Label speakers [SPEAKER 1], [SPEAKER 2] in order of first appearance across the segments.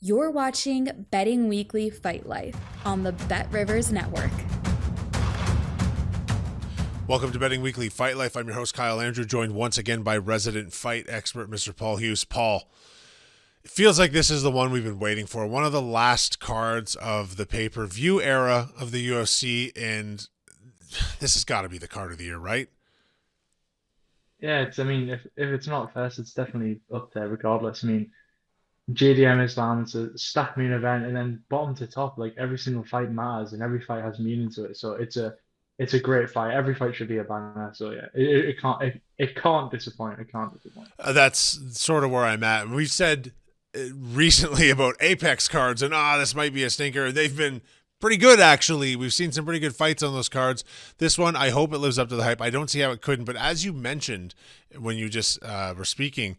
[SPEAKER 1] You're watching Betting Weekly Fight Life on the Bet Rivers Network.
[SPEAKER 2] Welcome to Betting Weekly Fight Life. I'm your host, Kyle Andrew, joined once again by resident fight expert, Mr. Paul Hughes. Paul, it feels like this is the one we've been waiting for. One of the last cards of the pay-per-view era of the UFC, and this has got to be the card of the year, right?
[SPEAKER 3] Yeah, if it's not first, it's definitely up there regardless. JDM Islam, it's a stacked main event, and then bottom to top, like every single fight matters and every fight has meaning to it. So it's a great fight. Every fight should be a banger. So yeah, it can't disappoint. It can't disappoint.
[SPEAKER 2] That's sort of where I'm at. We've said recently about Apex cards, and this might be a stinker. They've been pretty good, actually. We've seen some pretty good fights on those cards. This one, I hope it lives up to the hype. I don't see how it couldn't, but as you mentioned when you just were speaking,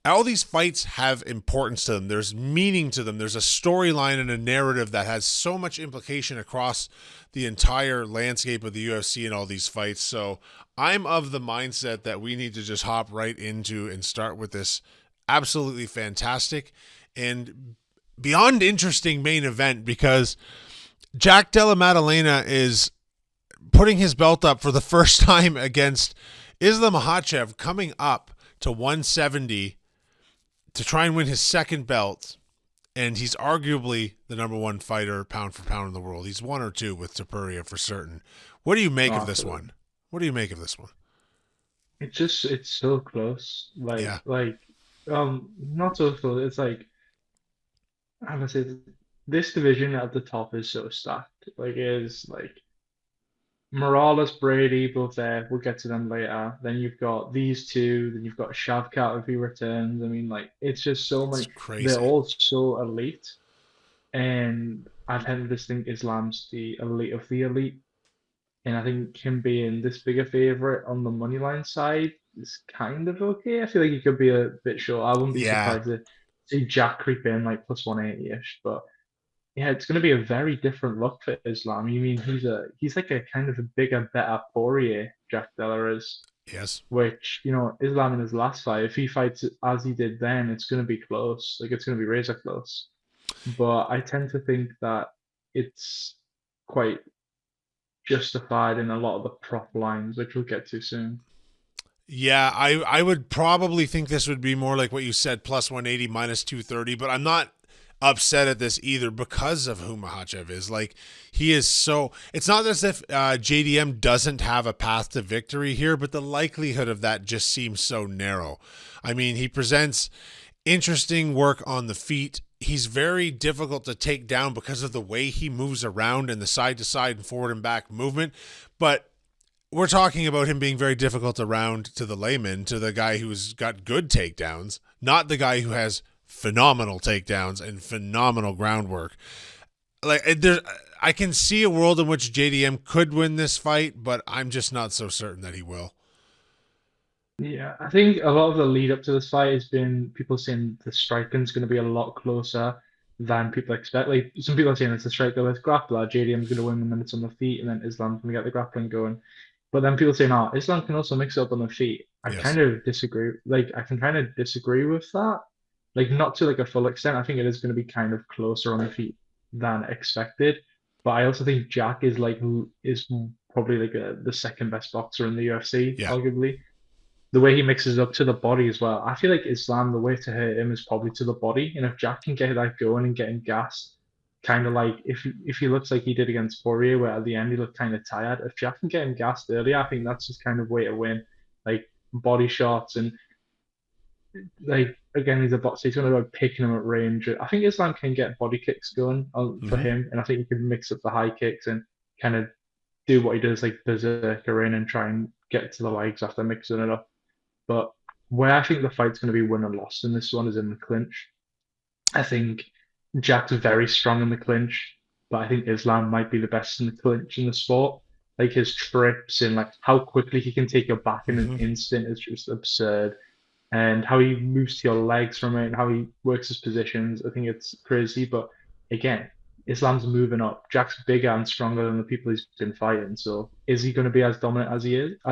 [SPEAKER 2] all these fights have importance to them. There's meaning to them. There's a storyline and a narrative that has so much implication across the entire landscape of the UFC and all these fights. So I'm of the mindset that we need to just hop right into and start with this absolutely fantastic and beyond interesting main event, because Jack Della Maddalena is putting his belt up for the first time against Islam Makhachev, coming up to 170 to try and win his second belt, and he's arguably the number one fighter pound for pound in the world. He's one or two with Topuria for certain. What do you make of this one? What do you make of this one?
[SPEAKER 3] It's so close. Not so close. It's like I'm gonna say this division at the top is so stacked. Like it is like Morales, Brady, both there. We'll get to them later. Then you've got these two. Then you've got Shavkat if he returns. It's just so
[SPEAKER 2] It's
[SPEAKER 3] many. They're
[SPEAKER 2] crazy.
[SPEAKER 3] all so elite, and I tend to just think Islam's the elite of the elite. And I think him being this big a favorite on the money line side is kind of okay. I feel like he could be a bit short. I wouldn't be
[SPEAKER 2] Yeah.
[SPEAKER 3] surprised to see Jack creep in like plus 180-ish, but. Yeah, it's going to be a very different look for Islam. You mean he's like a kind of a bigger, better Poirier, Jack Della is,
[SPEAKER 2] Yes.
[SPEAKER 3] which, Islam in his last fight, if he fights as he did then, it's going to be close. Like it's going to be razor close. But I tend to think that it's quite justified in a lot of the prop lines, which we'll get to soon.
[SPEAKER 2] Yeah, I would probably think this would be more like what you said, plus 180, minus 230, but I'm not upset at this either because of who Makhachev is. Like, he is so, it's not as if JDM doesn't have a path to victory here, but the likelihood of that just seems so narrow. I mean, he presents interesting work on the feet. He's very difficult to take down because of the way he moves around and the side to side and forward and back movement. But we're talking about him being very difficult around to the layman, to the guy who's got good takedowns, not the guy who has phenomenal takedowns and phenomenal groundwork. I can see a world in which JDM could win this fight, but I'm just not so certain that he will.
[SPEAKER 3] Yeah, I think a lot of the lead up to this fight has been people saying the striking's going to be a lot closer than people expect. Like some people are saying it's a strikerless grappler. JDM's going to win the minutes on the feet, and then Islam's going to get the grappling going. But then people say, no, Islam can also mix it up on the feet. I
[SPEAKER 2] Yes.
[SPEAKER 3] kind of disagree. Like I can kind of disagree with that. Like not to like a full extent. I think it is going to be kind of closer on the feet than expected. But I also think Jack is probably like the second best boxer in the UFC,
[SPEAKER 2] Yeah.
[SPEAKER 3] arguably the way he mixes up to the body as well. I feel like Islam, the way to hurt him is probably to the body. And if Jack can get that going and getting gassed, kind of like if he looks like he did against Poirier, where at the end he looked kind of tired. If Jack can get him gassed early, I think that's just kind of way to win. Like body shots and like again, he's a boxer. He's going to go picking him at range. I think Islam can get body kicks going for
[SPEAKER 2] Mm-hmm.
[SPEAKER 3] him, and I think he can mix up the high kicks and kind of do what he does, like berserker in and try and get to the legs after mixing it up. But where I think the fight's going to be won and lost in this one is in the clinch. I think Jack's very strong in the clinch, but I think Islam might be the best in the clinch in the sport. Like his trips and like how quickly he can take you back in an
[SPEAKER 2] Mm-hmm.
[SPEAKER 3] instant is just absurd. And how he moves to your legs from it and how he works his positions, I think it's crazy. But again, Islam's moving up. Jack's bigger and stronger than the people he's been fighting. So is he going to be as dominant as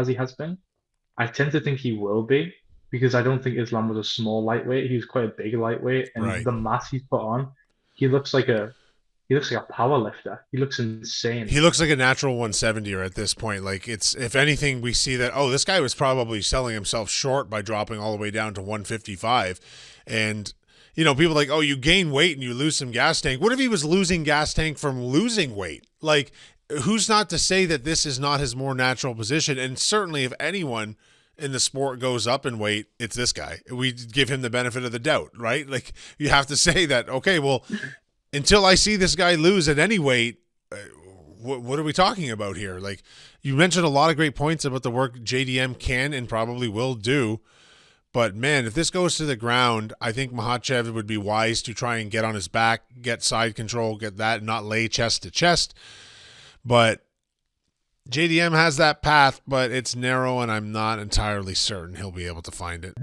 [SPEAKER 3] he has been? I tend to think he will be, because I don't think Islam was a small lightweight. He was quite a big lightweight, and
[SPEAKER 2] Right.
[SPEAKER 3] the mass he's put on, he looks like a he looks like a power lifter. He looks insane.
[SPEAKER 2] He looks like a natural 170er at this point. Like, it's, if anything, we see that, oh, this guy was probably selling himself short by dropping all the way down to 155. And, people are like, oh, you gain weight and you lose some gas tank. What if he was losing gas tank from losing weight? Like, who's not to say that this is not his more natural position? And certainly, if anyone in the sport goes up in weight, it's this guy. We give him the benefit of the doubt, right? Like, you have to say that, okay, well, until I see this guy lose at any weight, what are we talking about here? Like, you mentioned a lot of great points about the work JDM can and probably will do. But, man, if this goes to the ground, I think Makhachev would be wise to try and get on his back, get side control, get that, not lay chest to chest. But JDM has that path, but it's narrow, and I'm not entirely certain he'll be able to find it.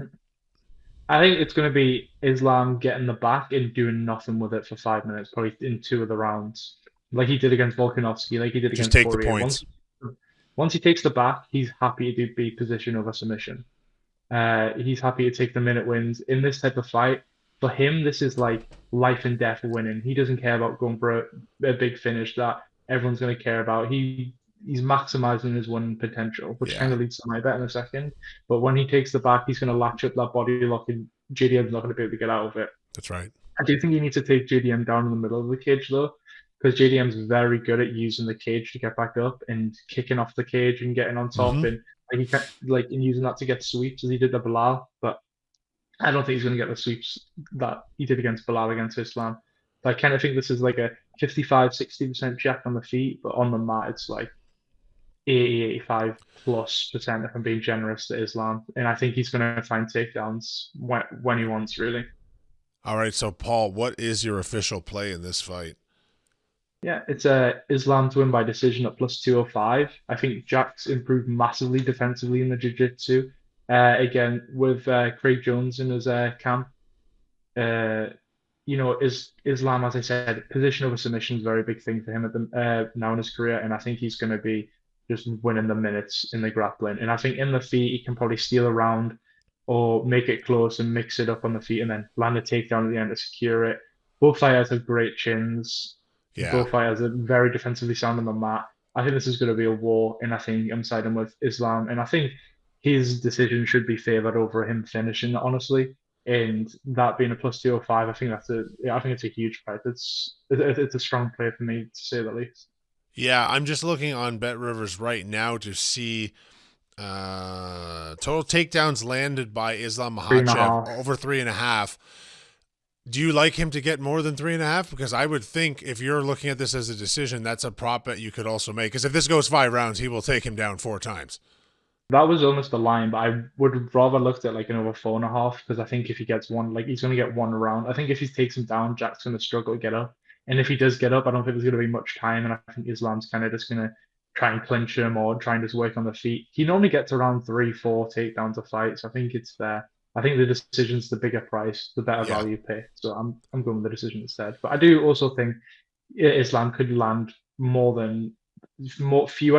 [SPEAKER 3] I think it's going to be Islam getting the back and doing nothing with it for 5 minutes, probably in two of the rounds, like he did against Volkanovski, like he did
[SPEAKER 2] Just
[SPEAKER 3] against
[SPEAKER 2] take the
[SPEAKER 3] Poirier.
[SPEAKER 2] points.
[SPEAKER 3] Once he takes the back, he's happy to be position over submission. He's happy to take the minute wins in this type of fight. For him, this is like life and death winning. He doesn't care about going for a big finish that everyone's going to care about. He's maximizing his winning potential, which kind of leads to my bet in a second. But when he takes the back, he's going to latch up that body lock, and JDM's not going to be able to get out of it.
[SPEAKER 2] That's right.
[SPEAKER 3] I do think you need to take JDM down in the middle of the cage, though, because JDM's very good at using the cage to get back up and kicking off the cage and getting on top, and like, he can and using that to get sweeps as he did to Bilal. But I don't think he's going to get the sweeps that he did against Bilal against Islam. So I kind of think this is like a 55-60% jack on the feet, but on the mat it's like 80-85+% if I'm being generous to Islam. And I think he's going to find takedowns when he wants, really.
[SPEAKER 2] All right, so Paul, what is your official play in this fight?
[SPEAKER 3] Yeah, it's Islam to win by decision at +205. I think Jack's improved massively defensively in the jiu-jitsu. Again, with Craig Jones in his camp, Islam, as I said, position over submission is a very big thing for him at the now in his career, and I think he's going to be just winning the minutes in the grappling. And I think in the feet, he can probably steal a round or make it close and mix it up on the feet and then land a takedown at the end to secure it. Both fighters have great chins.
[SPEAKER 2] Yeah.
[SPEAKER 3] Both fighters are very defensively sound on the mat. I think this is going to be a war, and I think I'm siding with Islam. And I think his decision should be favoured over him finishing, honestly. And that being a +205, I think it's a huge fight. It's a strong play for me, to say the least.
[SPEAKER 2] Yeah, I'm just looking on Bet Rivers right now to see total takedowns landed by Islam Makhachev over 3.5. Do you like him to get more than 3.5? Because I would think if you're looking at this as a decision, that's a prop bet you could also make. Because if this goes 5 rounds, he will take him down 4 times.
[SPEAKER 3] That was almost the line, but I would rather looked at like an over 4.5, because I think if he gets one, like he's going to get one round. I think if he takes him down, Jack's going to struggle to get up. And if he does get up, I don't think there's going to be much time. And I think Islam's kind of just going to try and clinch him or try and just work on the feet. He normally gets around 3-4 takedowns a fight, so I think it's fair. I think the decision's the bigger price, the better value pay. So I'm going with the decision instead. But I do also think Islam could land fewer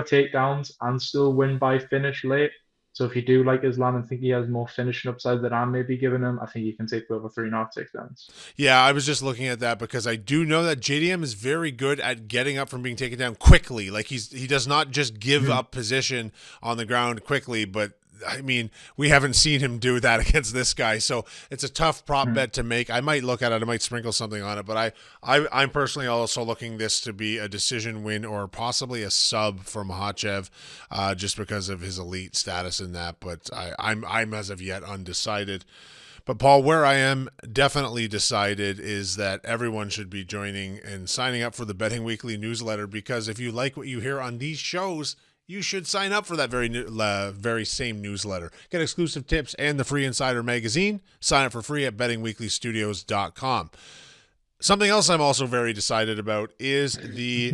[SPEAKER 3] takedowns and still win by finish late. So if you do like Islam and think he has more finishing upside than I may be giving him, I think he can take over 3.5 takedowns.
[SPEAKER 2] Yeah, I was just looking at that because I do know that JDM is very good at getting up from being taken down quickly. Like he does not just give up position on the ground quickly, but I mean, we haven't seen him do that against this guy, so it's a tough prop bet to make. I might look at it, I might sprinkle something on it, but I'm personally also looking this to be a decision win or possibly a sub for Makhachev, just because of his elite status in that. But I'm as of yet undecided. But Paul, where I am definitely decided is that everyone should be joining and signing up for the Betting Weekly newsletter, because if you like what you hear on these shows, you should sign up for that very same newsletter. Get exclusive tips and the free Insider magazine. Sign up for free at bettingweeklystudios.com. Something else I'm also very decided about is the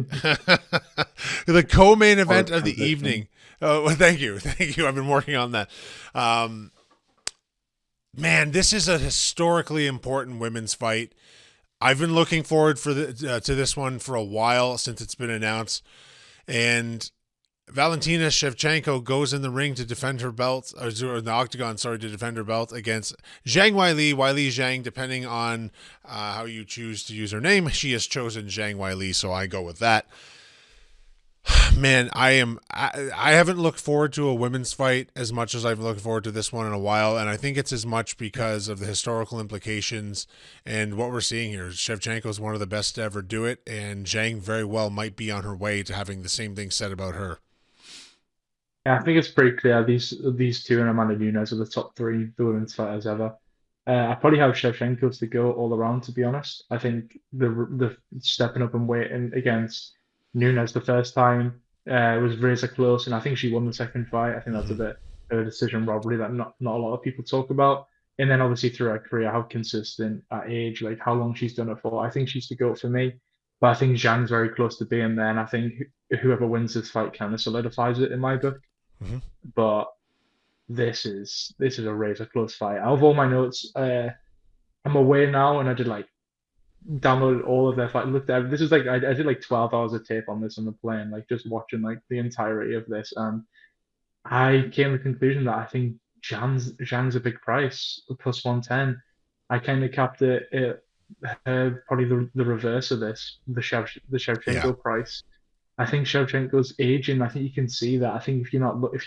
[SPEAKER 2] the co-main event of the evening. Oh, thank you. I've been working on that. Man, this is a historically important women's fight. I've been looking forward to this one for a while, since it's been announced, and Valentina Shevchenko goes in the ring to defend her belt, or in the octagon, sorry, to defend her belt against Zhang Weili, Weili Zhang, depending on how you choose to use her name. She has chosen Zhang Weili, so I go with that. Man, I haven't looked forward to a women's fight as much as I've looked forward to this one in a while, and I think it's as much because of the historical implications and what we're seeing here. Shevchenko is one of the best to ever do it, and Zhang very well might be on her way to having the same thing said about her.
[SPEAKER 3] Yeah, I think it's pretty clear these two and Amanda Nunes are the top three women's fighters ever. I probably have Shevchenko to go all around, to be honest. I think the stepping up and waiting against Nunes the first time was razor close, and I think she won the second fight. I think that's a
[SPEAKER 2] Mm-hmm.
[SPEAKER 3] bit of a decision robbery that not a lot of people talk about. And then obviously through her career, how consistent at age, like how long she's done it for. I think she's the GOAT for me, but I think Zhang's very close to being there, and I think whoever wins this fight kind of solidifies it in my book.
[SPEAKER 2] Mm-hmm.
[SPEAKER 3] But this is a razor close fight. Out of all my notes, I'm away now, and I did like downloaded all of their fight. Looked at this is like I did like 12 hours of tape on this on the plane, like just watching like the entirety of this, and I came to the conclusion that I think Zhang's a big price, plus 110. I kind of capped it probably the reverse of this, the
[SPEAKER 2] Yeah.
[SPEAKER 3] Shevchenko price. I think Shevchenko's aging. I think you can see that. I think if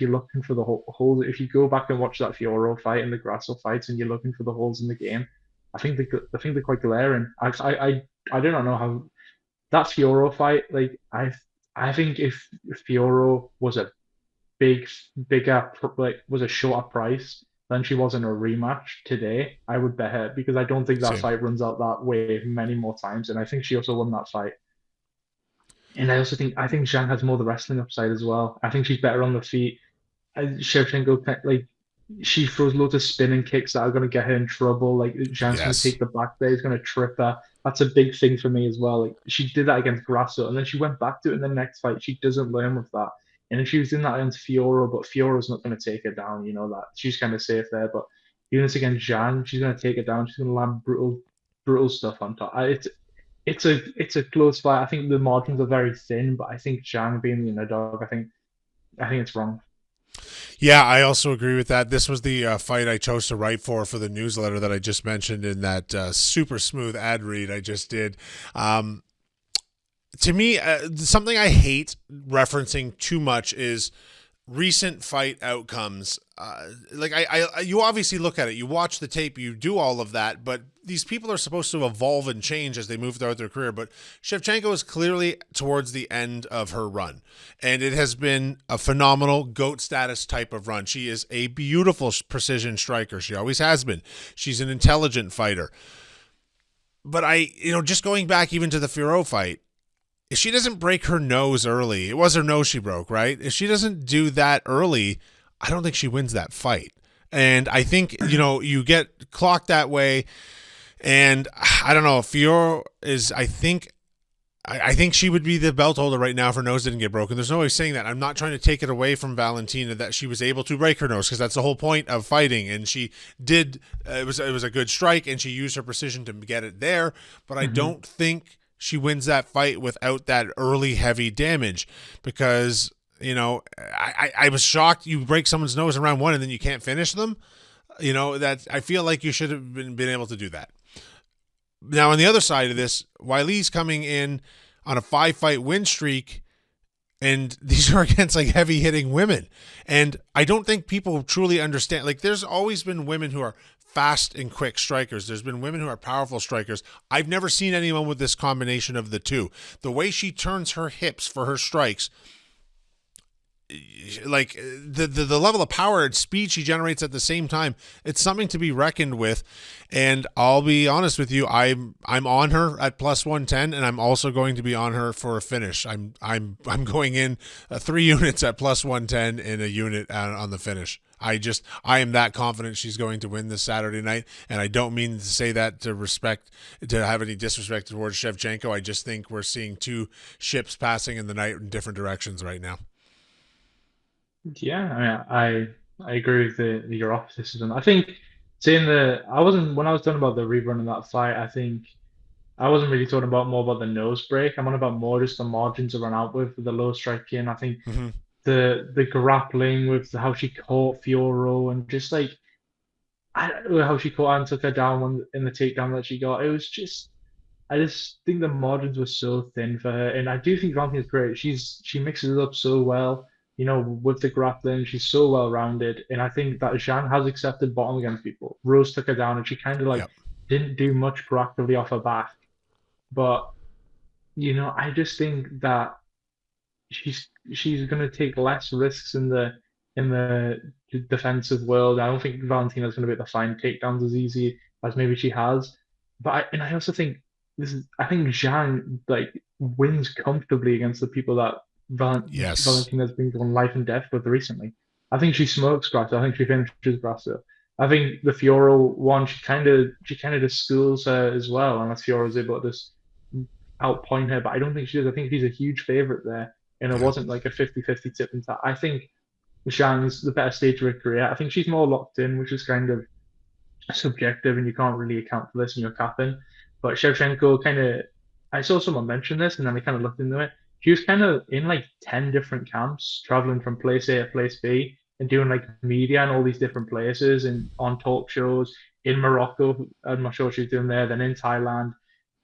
[SPEAKER 3] you're looking for the holes, if you go back and watch that Fioro fight and the Grasso fights, and you're looking for the holes in the game, I think they're quite glaring. I do not know how that Fioro fight. Like I think if Fioro was a bigger like was a shorter price than she was in a rematch today, I would bet her because I don't think that
[SPEAKER 2] Same.
[SPEAKER 3] fight runs out that way many more times, and I think she also won that fight. And I think Zhang has more of the wrestling upside as well. I think she's better on the feet. Shevchenko like she throws loads of spinning kicks that are going to get her in trouble. Like Zhang's going to
[SPEAKER 2] Yes.
[SPEAKER 3] take the back there, he's going to trip her. That's a big thing for me as well. Like she did that against Grasso, and then she went back to it in the next fight. She doesn't learn with that. And if she was doing that against Fiora, but Fiora's not going to take her down, you know that she's kind of safe there. But even if it's against Zhang, she's going to take her down. She's going to land brutal stuff on top. It's a close fight. I think the margins are very thin, but I think Zhang being the underdog, I think it's wrong.
[SPEAKER 2] Yeah, I also agree with that. This was the fight I chose to write for the newsletter that I just mentioned in that super smooth ad read I just did. Um, to me, something I hate referencing too much is recent fight outcomes. You obviously look at it, you watch the tape, you do all of that, but these people are supposed to evolve and change as they move throughout their career. But Shevchenko is clearly towards the end of her run, and it has been a phenomenal GOAT status type of run. She is a beautiful precision striker. She always has been. She's an intelligent fighter. But just going back even to the Firo fight, if she doesn't break her nose early, it was her nose she broke, right? If she doesn't do that early, I don't think she wins that fight. And I think, you get clocked that way. And I don't know, Fiora is, I think she would be the belt holder right now if her nose didn't get broken. There's no way of saying that. I'm not trying to take it away from Valentina that she was able to break her nose because that's the whole point of fighting. And she did, it was a good strike and she used her precision to get it there. But I
[SPEAKER 3] Hmm.
[SPEAKER 2] don't think she wins that fight without that early heavy damage because I was shocked you break someone's nose in round one and then you can't finish them. That I feel like you should have been able to do that. Now on the other side of this, Weili's coming in on a 5-fight win streak, and these are against like heavy hitting women, and I don't think people truly understand. Like, there's always been women who are fast and quick strikers. There's been women who are powerful strikers. I've never seen anyone with this combination of the two. The way she turns her hips for her strikes, like the level of power and speed she generates at the same time, it's something to be reckoned with. And I'll be honest with you, I'm on her at plus 110, and I'm also going to be on her for a finish. I'm going in 3 units at plus 110 and a unit on the finish. I am that confident she's going to win this Saturday night, and I don't mean to say that to have any disrespect towards Shevchenko. I just think we're seeing two ships passing in the night in different directions right now.
[SPEAKER 3] Yeah, I agree with your optimism. I think saying the I wasn't when I was talking about the rerun of that fight. I think I wasn't really talking more about the nose break. I'm on about more just the margins to run out with the low striking. I think
[SPEAKER 2] Mm-hmm.
[SPEAKER 3] the grappling with how she caught Fioro and just like how she caught and took her down in the takedown that she got. It was just I just think the margins were so thin for her, and I do think Valentina is great. She mixes it up so well, with the grappling. She's so well rounded, and I think that Zhang has accepted bottom against people. Rose took her down, and she kind of like
[SPEAKER 2] Yep.
[SPEAKER 3] didn't do much proactively off her back. But I just think that she's going to take less risks in the defensive world. I don't think Valentina's going to be able to find takedowns as easy as maybe she has. I also think I think Zhang like wins comfortably against the people that
[SPEAKER 2] Yes.
[SPEAKER 3] Valentina's been going life and death with recently. I think she smokes Grasso. I think she finishes Grasso. I think the Fioro one, she kind of just schools her as well, unless Fioro's able to just outpoint her. But I don't think she does. I think she's a huge favorite there, and it
[SPEAKER 2] Yeah.
[SPEAKER 3] wasn't like a 50-50 tip into that. I think Zhang's the better stage of her career. I think she's more locked in, which is kind of subjective, and you can't really account for this in your capping. But Shevchenko kind of, I saw someone mention this, and then I kind of looked into it. She was kind of in like 10 different camps, traveling from place A to place B, and doing like media in all these different places and on talk shows in Morocco. I'm not sure what she was doing there. Then in Thailand,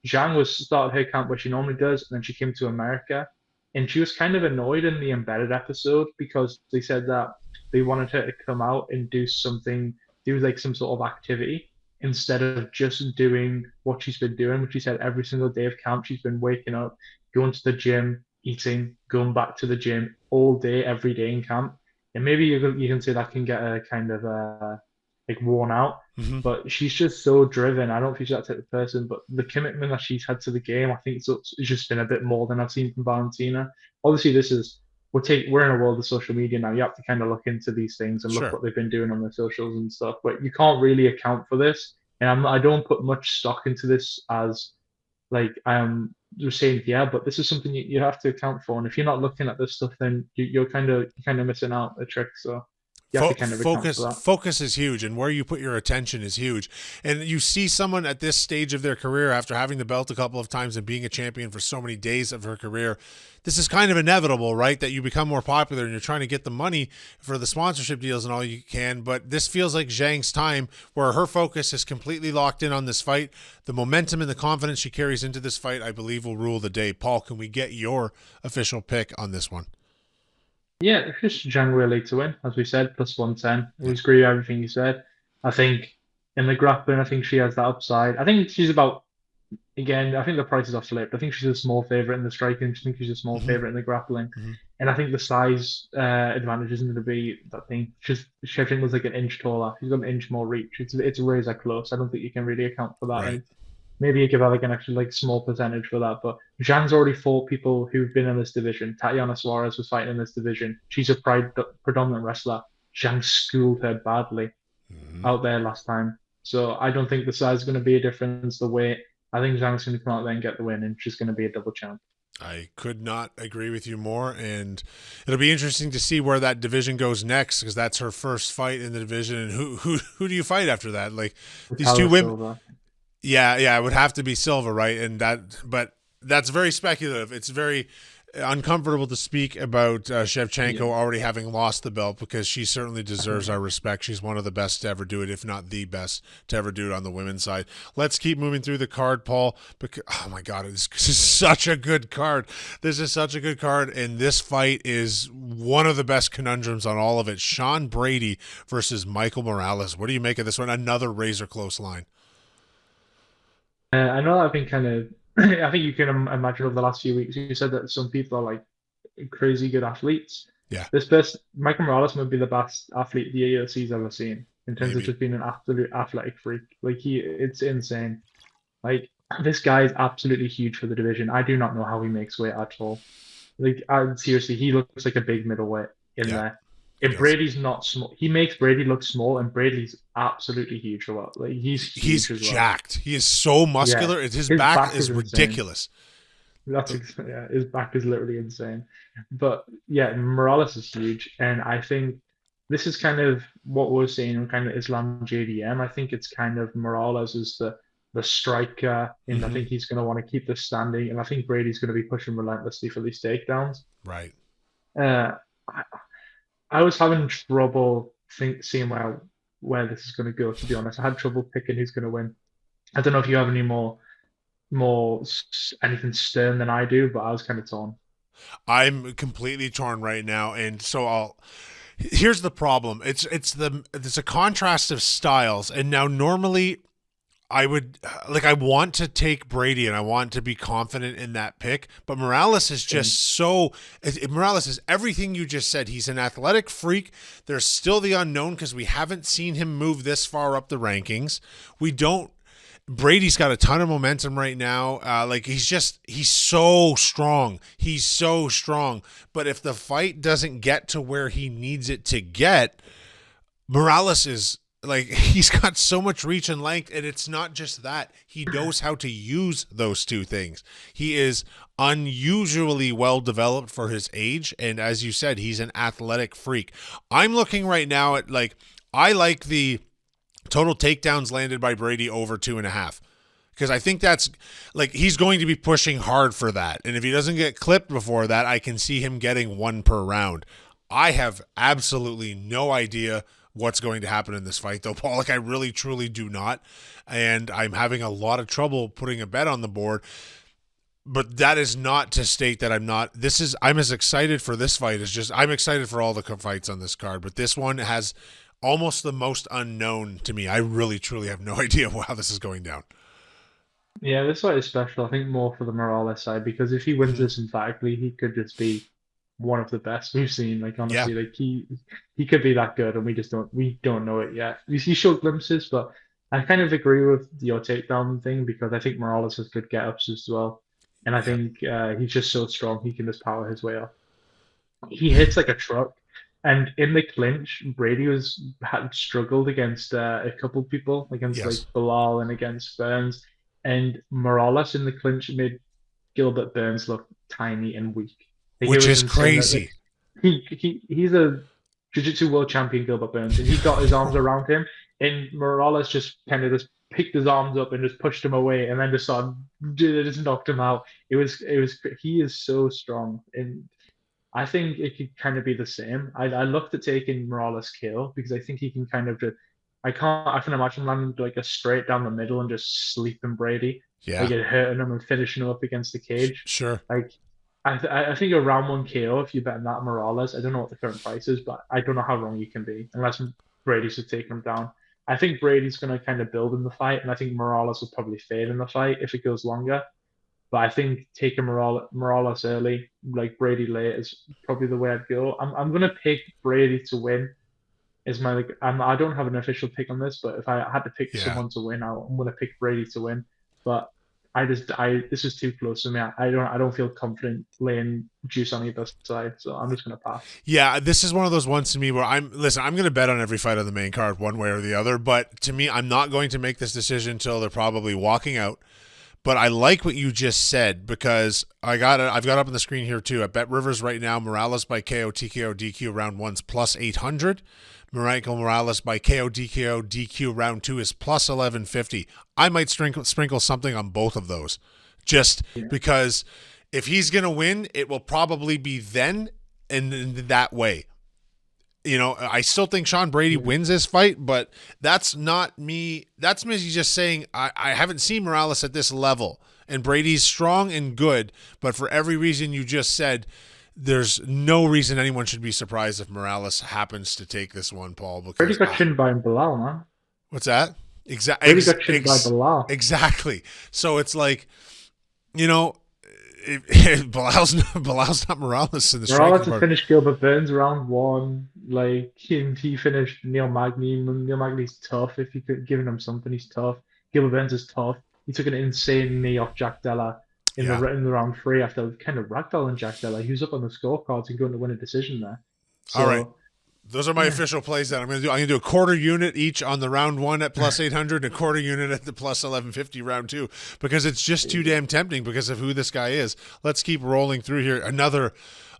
[SPEAKER 3] Zhang was started her camp where she normally does, and then she came to America, and she was kind of annoyed in the embedded episode because they said that they wanted her to come out and do like some sort of activity instead of just doing what she's been doing, which she said every single day of camp she's been waking up, going to the gym, eating, going back to the gym all day, every day in camp. And maybe you can say that can get her kind of like worn out,
[SPEAKER 2] Hmm.
[SPEAKER 3] but she's just so driven. I don't think she's that type of person, but the commitment that she's had to the game, I think it's just been a bit more than I've seen from Valentina. Obviously, we're in a world of social media now. You have to kind of look into these things and look
[SPEAKER 2] Sure.
[SPEAKER 3] what they've been doing on their socials and stuff, but you can't really account for this. And I don't put much stock into this as like you're saying, yeah, but this is something you have to account for. And if you're not looking at this stuff, then you're kind of missing out the trick. So you have to kind of account for that.
[SPEAKER 2] Focus is huge, and where you put your attention is huge. And you see someone at this stage of their career, after having the belt a couple of times and being a champion for so many days of her career, this is kind of inevitable, right? That you become more popular and you're trying to get the money for the sponsorship deals and all you can. But this feels like Zhang's time, where her focus is completely locked in on this fight. The momentum and the confidence she carries into this fight, I believe, will rule the day. Paul, can we get your official pick on this one?
[SPEAKER 3] Yeah, it's just Zhang Weili to win, as we said, plus 110. I
[SPEAKER 2] Yeah.
[SPEAKER 3] agree with everything you said. I think in the grappling, I think she has that upside. I think she's about, again, I think the prices are flipped. I think she's a small favorite in the striking. I think she's a small
[SPEAKER 2] Hmm.
[SPEAKER 3] favorite in the grappling.
[SPEAKER 2] Hmm.
[SPEAKER 3] And I think the size advantage isn't going to be that thing. Shevchenko was like an inch taller. She's got an inch more reach. It's razor close. I don't think you can really account for that.
[SPEAKER 2] Right.
[SPEAKER 3] And maybe you give her like an extra like small percentage for that. But Zhang's already fought people who've been in this division. Tatiana Suarez was fighting in this division. She's a predominant wrestler. Zhang schooled her badly
[SPEAKER 2] Hmm.
[SPEAKER 3] out there last time. So I don't think the size is going to be a difference. The weight, I think Zhang's going to come out there and get the win, and she's going to be a double champ.
[SPEAKER 2] I could not agree with you more, and it'll be interesting to see where that division goes next, because that's her first fight in the division. And who do you fight after that? Like these two
[SPEAKER 3] Natalia
[SPEAKER 2] women,
[SPEAKER 3] Silva.
[SPEAKER 2] yeah, it would have to be Silva, right? And but that's very speculative. It's very uncomfortable to speak about Shevchenko
[SPEAKER 3] Yeah.
[SPEAKER 2] already having lost the belt, because she certainly deserves our respect. She's one of the best to ever do it, if not the best to ever do it on the women's side. Let's keep moving through the card, Paul, because, oh my God, this is such a good card. This is such a good card, and this fight is one of the best conundrums on all of it. Sean Brady versus Michael Morales. What do you make of this one? Another razor close line.
[SPEAKER 3] I know I've been kind of. I think you can imagine over the last few weeks, you said that some people are like crazy good athletes.
[SPEAKER 2] Yeah,
[SPEAKER 3] Michael Morales might be the best athlete the UFC's ever seen in terms of
[SPEAKER 2] maybe.
[SPEAKER 3] just being an absolute athletic freak. Like it's insane. Like this guy is absolutely huge for the division. I do not know how he makes weight at all. Like seriously, he looks like a big middleweight in
[SPEAKER 2] Yeah,
[SPEAKER 3] there.
[SPEAKER 2] he
[SPEAKER 3] And
[SPEAKER 2] does.
[SPEAKER 3] Brady's not small. He makes Brady look small, and Brady's absolutely huge for what. Like he's
[SPEAKER 2] He's
[SPEAKER 3] huge as well.
[SPEAKER 2] jacked. He is so
[SPEAKER 3] Yeah,
[SPEAKER 2] muscular. His
[SPEAKER 3] his
[SPEAKER 2] back
[SPEAKER 3] back is
[SPEAKER 2] is
[SPEAKER 3] insane.
[SPEAKER 2] ridiculous.
[SPEAKER 3] Yeah, his back is literally insane. But yeah, Morales is huge, and I think this is kind of what we're seeing in kind of Islam JDM. I think it's kind of Morales is the striker, and I
[SPEAKER 2] Hmm.
[SPEAKER 3] think he's going to want to keep this standing, and I think Brady's going to be pushing relentlessly for these takedowns.
[SPEAKER 2] Right.
[SPEAKER 3] Uh, I, I was having trouble seeing where this is going to go. To be honest, I had trouble picking who's going to win. I don't know if you have any anything stern than I do, but I was kind of torn.
[SPEAKER 2] I'm completely torn right now, and so I'll. Here's the problem. It's a contrast of styles, and now normally I would I want to take Brady and I want to be confident in that pick, but Morales is just Morales is everything you just said. He's an athletic freak. There's still the unknown because we haven't seen him move this far up the rankings. We don't. Brady's got a ton of momentum right now. He's so strong. He's so strong. But if the fight doesn't get to where he needs it to get, Morales is he's got so much reach and length, and it's not just that. He knows how to use those two things. He is unusually well developed for his age, and as you said, he's an athletic freak. I'm looking right now at I like the total takedowns landed by Brady over 2.5. Because I think that's he's going to be pushing hard for that. And if he doesn't get clipped before that, I can see him getting 1 per round. I have absolutely no idea what's going to happen in this fight, though, Paul. I really, truly do not. And I'm having a lot of trouble putting a bet on the board. But that is not to state that I'm not. I'm as excited for this fight as I'm excited for all the fights on this card. But this one has almost the most unknown to me. I really, truly have no idea how this is going down.
[SPEAKER 3] Yeah, this fight is special. I think more for the Morales side because if he wins this emphatically, he could just be one of the best we've seen. Honestly, he could be that good, and we don't know it yet. We see short glimpses, but I kind of agree with your takedown thing because I think Morales has good get-ups as well, and I think he's just so strong he can just power his way up. He hits like a truck. And in the clinch, Brady had struggled against a couple people, against Beneil and against Burns. And Morales in the clinch made Gilbert Burns look tiny and weak.
[SPEAKER 2] Which is crazy.
[SPEAKER 3] He's a jiu-jitsu world champion, Gilbert Burns, and he got his arms around him. And Morales just kind of just picked his arms up and just pushed him away, and then just knocked him out. He is so strong, and I think it could kind of be the same. I looked at taking Morales KO because I think he can kind of just. I can imagine landing a straight down the middle and just sleeping Brady.
[SPEAKER 2] Yeah.
[SPEAKER 3] Hurting him and finishing him up against the cage.
[SPEAKER 2] Sure.
[SPEAKER 3] I think a round 1 KO if you bet on that Morales. I don't know what the current price is, but I don't know how wrong you can be unless Brady's to take him down. I think Brady's going to kind of build in the fight, and I think Morales will probably fade in the fight if it goes longer. But I think taking Morales early, Brady late, is probably the way I'd go. I'm going to pick Brady to win. I don't have an official pick on this, but if I had to pick someone to win, I'm going to pick Brady to win. But this is too close to me. I don't feel confident laying juice on either side, so I'm just going to pass.
[SPEAKER 2] Yeah, this is one of those ones to me where I'm going to bet on every fight on the main card one way or the other, but to me, I'm not going to make this decision until they're probably walking out. But I like what you just said because I've got up on the screen here too. At Bet Rivers right now, Morales by KO, TKO, DQ round 1's plus 800. Michael Morales by KO, DKO, DQ round 2 is plus 1150. I might sprinkle something on both of those just because if he's going to win, it will probably be then and in that way. I still think Sean Brady wins this fight, but that's not me. That's me just saying I haven't seen Morales at this level, and Brady's strong and good, but for every reason you just said, there's no reason anyone should be surprised if Morales happens to take this one, Paul. Because
[SPEAKER 3] Brady got chinned by Beneil, man.
[SPEAKER 2] What's that?
[SPEAKER 3] Brady got chinned by Beneil.
[SPEAKER 2] Exactly. So it's Beneil's not Morales in the striking
[SPEAKER 3] Morales
[SPEAKER 2] part.
[SPEAKER 3] finished Gilbert Burns round 1. He finished Neil Magny. Neil Magny's tough. If you could giving him something, he's tough. Gilbert Burns is tough. He took an insane knee off Jack Della in the round 3 after kind of ragdolling Jack Della. He was up on the scorecards and going to win a decision there. So,
[SPEAKER 2] all right. Those are my official plays that I'm going to do a quarter unit each on the round 1 at plus 800 and a quarter unit at the plus 1150 round 2 because it's just too damn tempting because of who this guy is. Let's keep rolling through here.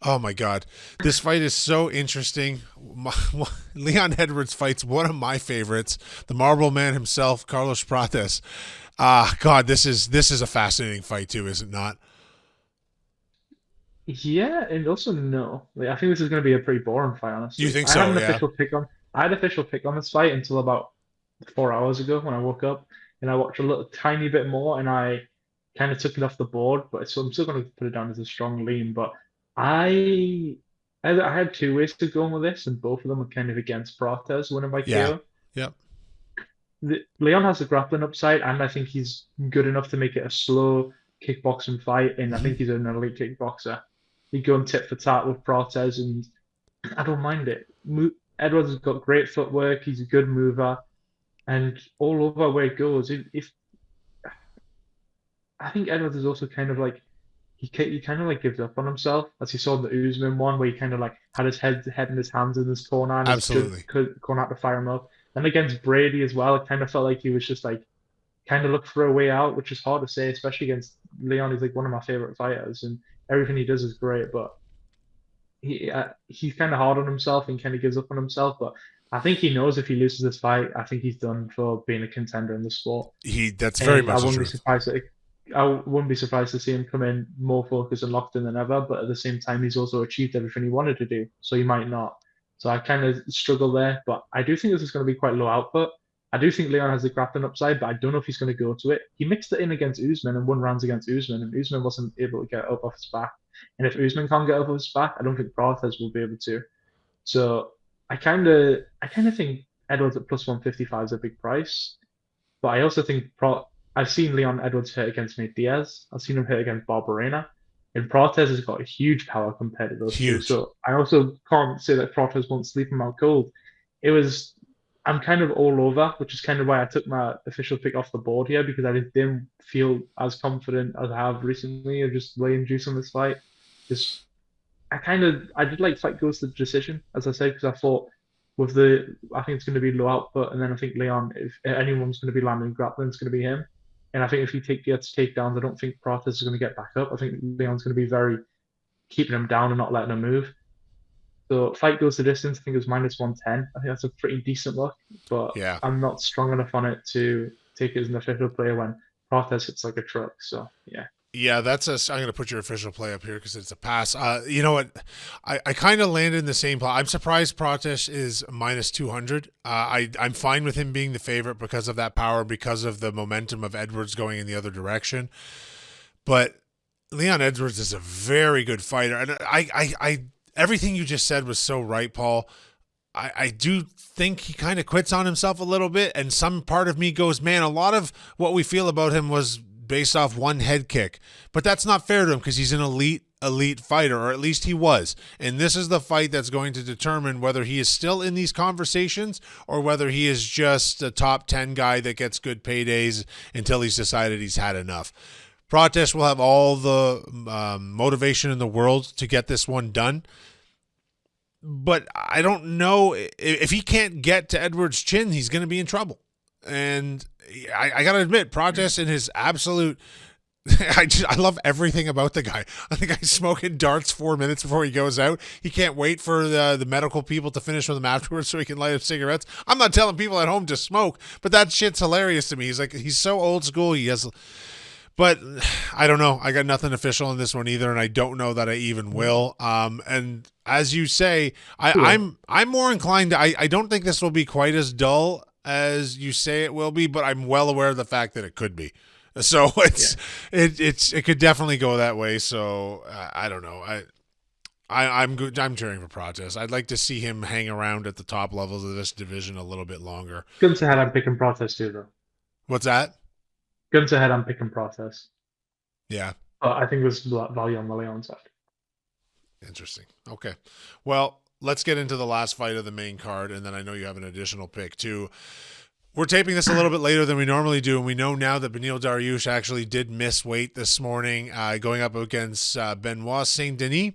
[SPEAKER 2] Oh my God. This fight is so interesting. Leon Edwards fights one of my favorites, the Marble Man himself, Carlos Prates. God, this is a fascinating fight too, is it not?
[SPEAKER 3] Yeah, and also no. Like, I think this is going to be a pretty boring fight,
[SPEAKER 2] You
[SPEAKER 3] honestly.
[SPEAKER 2] think so? Yeah.
[SPEAKER 3] I had official pick on this fight until about 4 hours ago when I woke up, and I watched a little tiny bit more, and I kind of took it off the board. But so I'm still going to put it down as a strong lean. But I, I had two ways to go with this, and both of them are kind of against Prates winning by
[SPEAKER 2] Yeah.
[SPEAKER 3] KO.
[SPEAKER 2] Yep.
[SPEAKER 3] Leon has the grappling upside, and I think he's good enough to make it a slow kickboxing fight. And I
[SPEAKER 2] Hmm.
[SPEAKER 3] think he's an elite kickboxer. He'd go and tit for tat with Prates, and I don't mind it. Edwards has got great footwork. He's a good mover, and all over where he goes, if I think Edwards is also kind of like he kind of like gives up on himself, as you saw in the Usman one, where he kind of like had his head in his hands in his corner and his judge
[SPEAKER 2] Absolutely.
[SPEAKER 3] going out to fire him up. And against Brady as well, it kind of felt like he was just like kind of look for a way out, which is hard to say, especially against Leon. He's like one of my favorite fighters, and everything he does is great. But he's kind of hard on himself and kind of gives up on himself. But I think he knows if he loses this fight, I think he's done for being a contender in the sport.
[SPEAKER 2] That's very
[SPEAKER 3] And
[SPEAKER 2] much the truth.
[SPEAKER 3] I wouldn't be surprised to see him come in more focused and locked in than ever. But at the same time, he's also achieved everything he wanted to do, so he might not. So I kind of struggle there. But I do think this is going to be quite low output. I do think Leon has the grappling upside, but I don't know if he's going to go to it. He mixed it in against Usman and won rounds against Usman, and Usman wasn't able to get up off his back. And if Usman can't get up off his back, I don't think Prates will be able to. So I kind of think Edwards at plus 155 is a big price. But I also think I've seen Leon Edwards hit against Nate Diaz. I've seen him hit against Barberena. And Prates has got a huge power compared to those two.
[SPEAKER 2] Huge.
[SPEAKER 3] So I also can't say that Prates won't sleep him out cold. It was I'm kind of all over, which is kind of why I took my official pick off the board here because I just didn't feel as confident as I have recently of just laying juice on this fight. Just I did like fight goes to the decision, as I said, because I thought I think it's going to be low output, and then I think Leon, if anyone's going to be landing grappling, it's going to be him. And I think if he gets takedowns, I don't think Prates is going to get back up. I think Leon's going to be very keeping him down and not letting him move. So fight goes the distance. I think it was minus 110. I think that's a pretty decent look, but
[SPEAKER 2] Yeah.
[SPEAKER 3] I'm not strong enough on it to take it as an official player when Prates hits like a truck. So yeah.
[SPEAKER 2] Yeah, I'm going to put your official play up here because it's a pass. You know what? I kind of landed in the same play. I'm surprised Prates is minus 200. I'm fine with him being the favorite because of that power, because of the momentum of Edwards going in the other direction. But Leon Edwards is a very good fighter. And everything you just said was so right, Paul. I do think he kind of quits on himself a little bit. And some part of me goes, man, a lot of what we feel about him was based off one head kick. But that's not fair to him because he's an elite fighter, or at least he was. And this is the fight that's going to determine whether he is still in these conversations or whether he is just a top 10 guy that gets good paydays until he's decided he's had enough. Prates will have all the motivation in the world to get this one done. But I don't know if he can't get to Edwards' chin, he's going to be in trouble. And I got to admit, Prates in his absolute, I love everything about the guy. I think he's smoking darts 4 minutes before he goes out. He can't wait for the medical people to finish with him afterwards so he can light up cigarettes. I'm not telling people at home to smoke, but that shit's hilarious to me. He's so old school. But I don't know. I got nothing official in this one either, and I don't know that I even will. And as you say, I'm more inclined to. I don't think this will be quite as dull as you say it will be, but I'm well aware of the fact that it could be. So it could definitely go that way. So I don't know. I'm good. I'm cheering for Prates. I'd like to see him hang around at the top levels of this division a little bit longer.
[SPEAKER 3] Gun to head, I'm picking Prates too, though.
[SPEAKER 2] What's that?
[SPEAKER 3] Gun to head, I'm picking Prates.
[SPEAKER 2] Yeah.
[SPEAKER 3] But I think there's value on the Leon side.
[SPEAKER 2] Interesting. Okay. Well, let's get into the last fight of the main card, and then I know you have an additional pick too. We're taping this a little bit later than we normally do, and we know now that Beneil Dariush actually did miss weight this morning, going up against Benoît Saint Denis.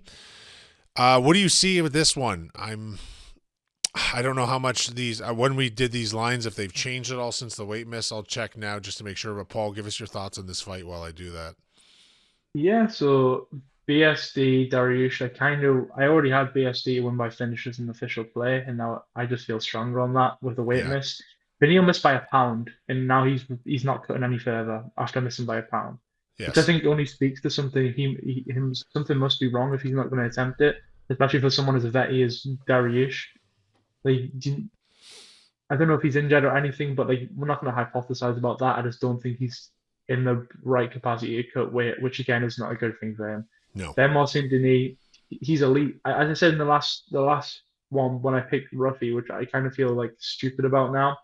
[SPEAKER 2] What do you see with this one? I don't know how much these when we did these lines, if they've changed at all since the weight miss. I'll check now just to make sure. But Paul, give us your thoughts on this fight while I do that.
[SPEAKER 3] Yeah, so BSD, Dariush, I already had BSD win by finishes in official play, and now I just feel stronger on that with the weight
[SPEAKER 2] Yeah.
[SPEAKER 3] miss. Beneil missed by a pound, and now he's not cutting any further after missing by a pound. which I
[SPEAKER 2] Yes.
[SPEAKER 3] think only speaks to something. Something must be wrong if he's not going to attempt it, especially for someone as vetty as Dariush. Like, I don't know if he's injured or anything, but like we're not going to hypothesize about that. I just don't think he's in the right capacity to cut weight, which again is not a good thing for him.
[SPEAKER 2] No.
[SPEAKER 3] Benoît Saint Denis, he's elite. As I said in the last one when I picked Ruffy, which I kind of feel like stupid about now,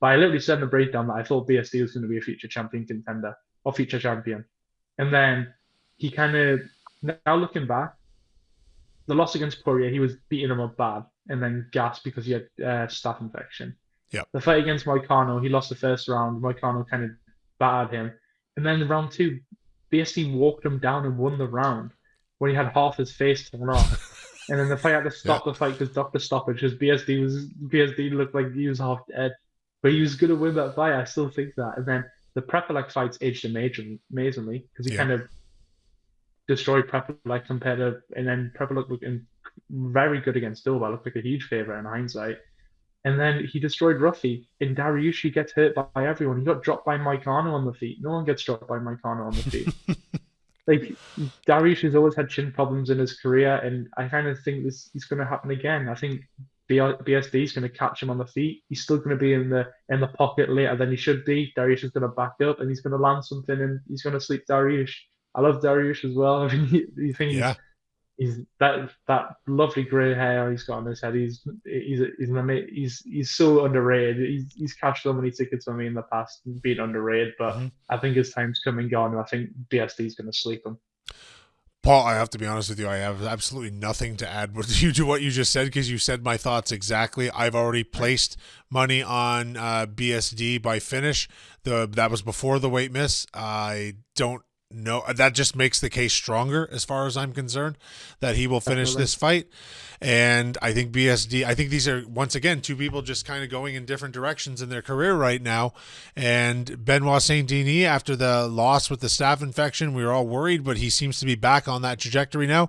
[SPEAKER 3] but I literally said in the breakdown that I thought BSD was going to be a future champion contender or future champion, and then he kind of now looking back, the loss against Poirier, he was beating him up bad, and then gassed because he had staph infection.
[SPEAKER 2] Yep.
[SPEAKER 3] The fight against Moicano, he lost the first round. Moicano kind of battered him. And then in round two, BSD walked him down and won the round when he had half his face torn off. And then the fight had to stop the fight because doctor stoppage because BSD looked like he was half dead. But he was gonna win that fight. I still think that. And then the Prepelec fights aged amazingly because he kind of destroyed Prepelec compared to, and then Prepelec looked very good against Dilba. Looked like a huge favorite in hindsight. And then he destroyed Ruffy. In Dariush, he gets hurt by everyone. He got dropped by Moicano on the feet. No one gets dropped by Moicano on the feet. Like Dariush has always had chin problems in his career, and I kind of think this is going to happen again. I think BSD is going to catch him on the feet. He's still going to be in the pocket later than he should be. Dariush is going to back up, and he's going to land something, and he's going to sleep Dariush. I love Dariush as well. I mean, you think he's that lovely grey hair he's got on his head. He's so underrated. He's cashed so many tickets for me in the past, being underrated. But I think his time's come and gone. And I think BSD is going to sleep him.
[SPEAKER 2] Paul, I have to be honest with you. I have absolutely nothing to add to what you just said because you said my thoughts exactly. I've already placed money on BSD by finish. That was before the weight miss. I don't know. That just makes the case stronger as far as I'm concerned that he will finish this fight. And I think BSD, I think these are, once again, two people just kind of going in different directions in their career right now. And Benoît Saint Denis, after the loss with the staph infection, we were all worried, but he seems to be back on that trajectory now.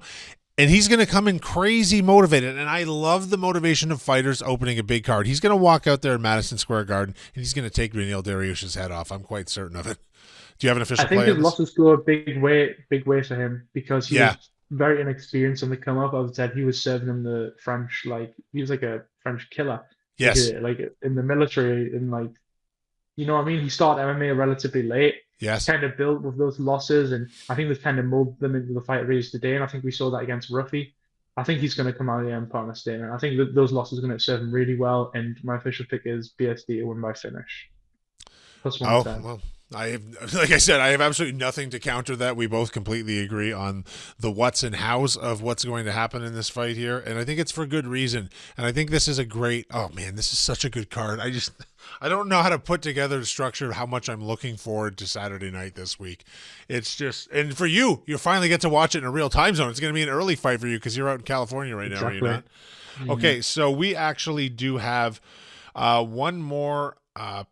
[SPEAKER 2] And he's going to come in crazy motivated. And I love the motivation of fighters opening a big card. He's going to walk out there in Madison Square Garden, and he's going to take Beneil Dariush's head off. I'm quite certain of it. Do you have an official play?
[SPEAKER 3] I think his losses go a big way for him because he was very inexperienced on the come up. I would say he was serving him the French, like he was like a French killer.
[SPEAKER 2] Yes.
[SPEAKER 3] Like in the military, and like, you know what I mean? He started MMA relatively late.
[SPEAKER 2] Yes.
[SPEAKER 3] Kind of built with those losses, and I think they've kind of molded them into the fight it is today. And I think we saw that against Ruffy. I think he's going to come out of the Empire on a statement. I think that those losses are going to serve him really well. And my official pick is BSD to win by finish. Plus 110.
[SPEAKER 2] Well. Like I said, I have absolutely nothing to counter that. We both completely agree on the what's and hows of what's going to happen in this fight here. And I think it's for good reason. And I think this is this is such a good card. I don't know how to put together the structure of how much I'm looking forward to Saturday night this week. It's just, and for you finally get to watch it in a real time zone. It's going to be an early fight for you because you're out in California right now, are you not? Mm-hmm. Okay, so we actually do have one more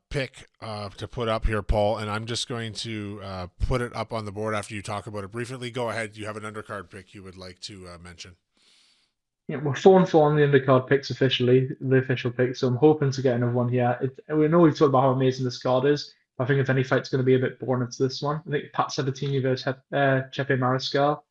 [SPEAKER 2] pick to put up here, Paul, and I'm just going to put it up on the board after you talk about it briefly. Go ahead. You have an undercard pick you would like to mention.
[SPEAKER 3] Yeah, we're 4-4 on the undercard picks officially, the official pick, so I'm hoping to get another one here. We know we've talked about how amazing this card is. I think if any fight's going to be a bit boring, it's this one. I think Pat Sabatini versus Chepe Mariscal.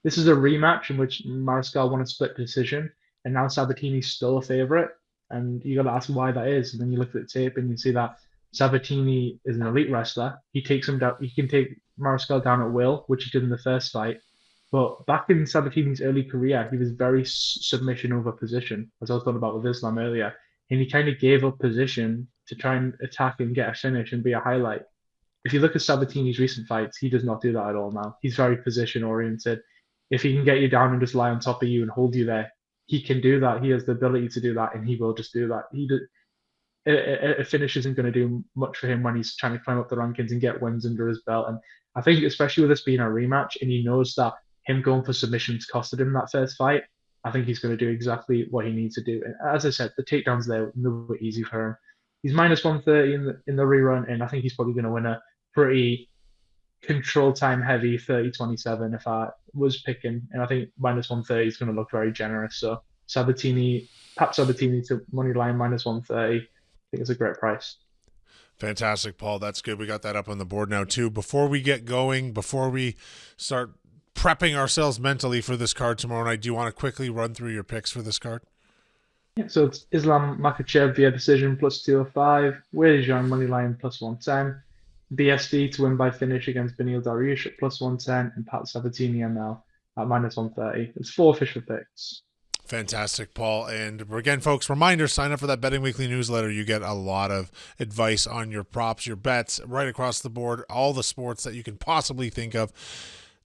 [SPEAKER 3] This is a rematch in which Mariscal won a split decision, and now Sabatini's still a favorite. And you got to ask why that is. And then you look at the tape and you see that Sabatini is an elite wrestler. He takes him down. He can take Mariscal down at will, which he did in the first fight. But back in Sabatini's early career, he was very submission over position, as I was talking about with Islam earlier. And he kind of gave up position to try and attack and get a finish and be a highlight. If you look at Sabatini's recent fights, he does not do that at all now. He's very position oriented. If he can get you down and just lie on top of you and hold you there, he can do that. He has the ability to do that, and he will just do that. A finish isn't going to do much for him when he's trying to climb up the rankings and get wins under his belt. And I think, especially with this being a rematch, and he knows that him going for submissions costed him that first fight, I think he's going to do exactly what he needs to do. And as I said, the takedowns there were easy for him. He's minus 130 in the rerun, and I think he's probably going to win a pretty control time heavy 30-27 if I was picking, and I think minus 130 is going to look very generous. So Pat Sabatini to money line minus 130, I think it's a great price.
[SPEAKER 2] Fantastic, Paul. That's good. We got that up on the board now, too. Before we get going, before we start prepping ourselves mentally for this card tomorrow night, do you want to quickly run through your picks for this card?
[SPEAKER 3] Yeah, so it's Islam Makhachev via decision plus 205, Weili Zhang money line plus 110, BSD to win by finish against Beneil Dariush at plus 110, and Pat Sabatini ML at minus 130. It's 4 official picks.
[SPEAKER 2] Fantastic, Paul. And again, folks, reminder, sign up for that Betting Weekly newsletter. You get a lot of advice on your props, your bets, right across the board, all the sports that you can possibly think of.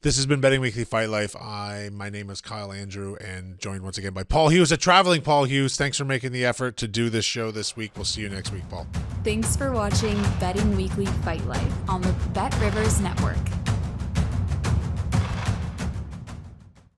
[SPEAKER 2] This has been Betting Weekly Fight Life. My name is Kyle Andrew, and joined once again by Paul Hughes, a traveling Paul Hughes. Thanks for making the effort to do this show this week. We'll see you next week, Paul.
[SPEAKER 1] Thanks for watching Betting Weekly Fight Life on the Bet Rivers Network.